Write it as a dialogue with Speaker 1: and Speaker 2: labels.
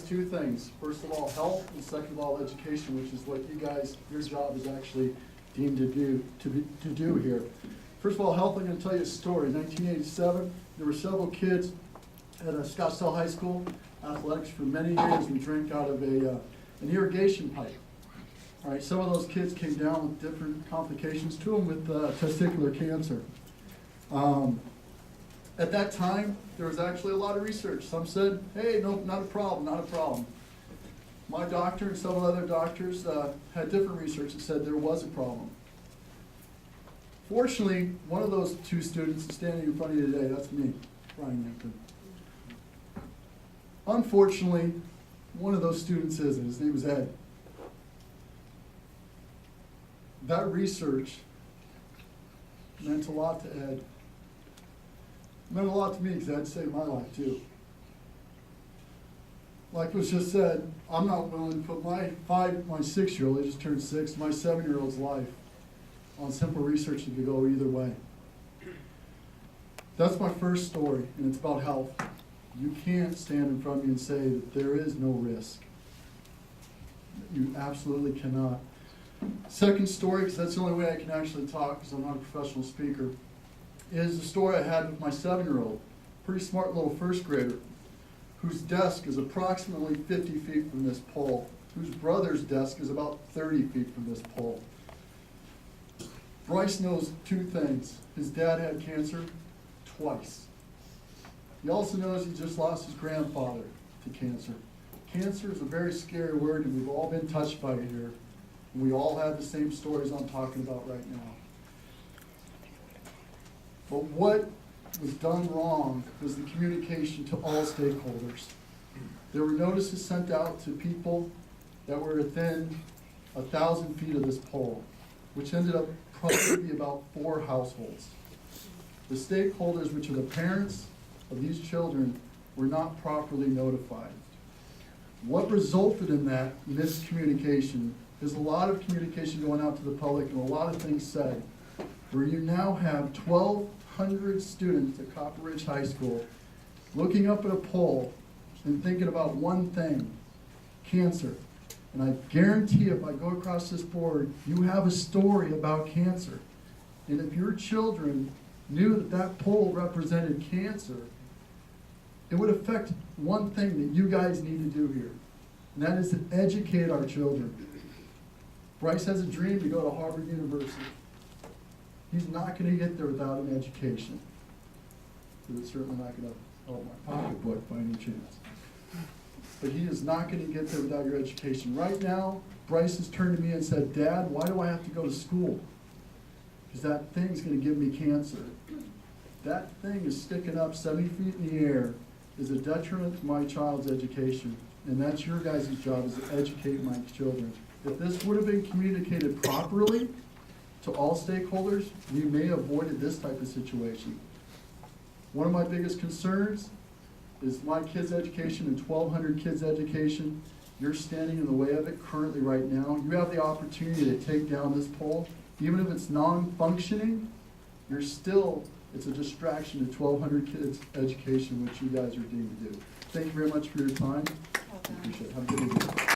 Speaker 1: two things. First of all, health, and second of all, education, which is what you guys, your job is actually deemed to do here. First of all, health, I'm going to tell you a story. In 1987, there were several kids at Scottsdale High School, athletics for many years. We drank out of an irrigation pipe. All right, some of those kids came down with different complications to them with testicular cancer. At that time, there was actually a lot of research. Some said, hey, no, not a problem, not a problem. My doctor and several other doctors had different research that said there was a problem. Fortunately, one of those two students is standing in front of you today. That's me, Brian Yankton. Unfortunately, one of those students isn't. His name was Ed. That research meant a lot to Ed. It meant a lot to me because Ed saved my life too. Like was just said, I'm not willing to put my 6-year-old, he just turned 6, my 7-year-old's life on simple research that could go either way. That's my first story, and it's about health. You can't stand in front of me and say that there is no risk. You absolutely cannot. Second story, because that's the only way I can actually talk because I'm not a professional speaker, is the story I had with my 7-year-old, pretty smart little first grader, whose desk is approximately 50 feet from this pole, whose brother's desk is about 30 feet from this pole. Bryce knows two things. His dad had cancer twice. He also knows he just lost his grandfather to cancer. Cancer is a very scary word, and we've all been touched by it here. And we all have the same stories I'm talking about right now. But what was done wrong was the communication to all stakeholders. There were notices sent out to people that were within 1,000 feet of this pole, which ended up probably about 4 households. The stakeholders, which are the parents of these children, were not properly notified. What resulted in that miscommunication is a lot of communication going out to the public and a lot of things said, where you now have 1,200 students at Copper Ridge High School looking up at a pole and thinking about one thing, cancer. And I guarantee if I go across this board, you have a story about cancer. And if your children knew that that pole represented cancer, it would affect one thing that you guys need to do here, and that is to educate our children. Bryce has a dream to go to Harvard University. He's not going to get there without an education. It's certainly not going to help my pocketbook by any chance. But he is not going to get there without your education. Right now, Bryce has turned to me and said, Dad, why do I have to go to school? Because that thing's going to give me cancer. That thing is sticking up 70 feet in the air is a detriment to my child's education. And that's your guys' job, is to educate my children. If this would have been communicated properly to all stakeholders, we may have avoided this type of situation. One of my biggest concerns is my kids' education and 1,200 kids' education. You're standing in the way of it currently right now. You have the opportunity to take down this pole. Even if it's non-functioning, it's a distraction to 1,200 kids' education, which you guys are deemed to do. Thank you very much for your time. I appreciate it. Have a good evening.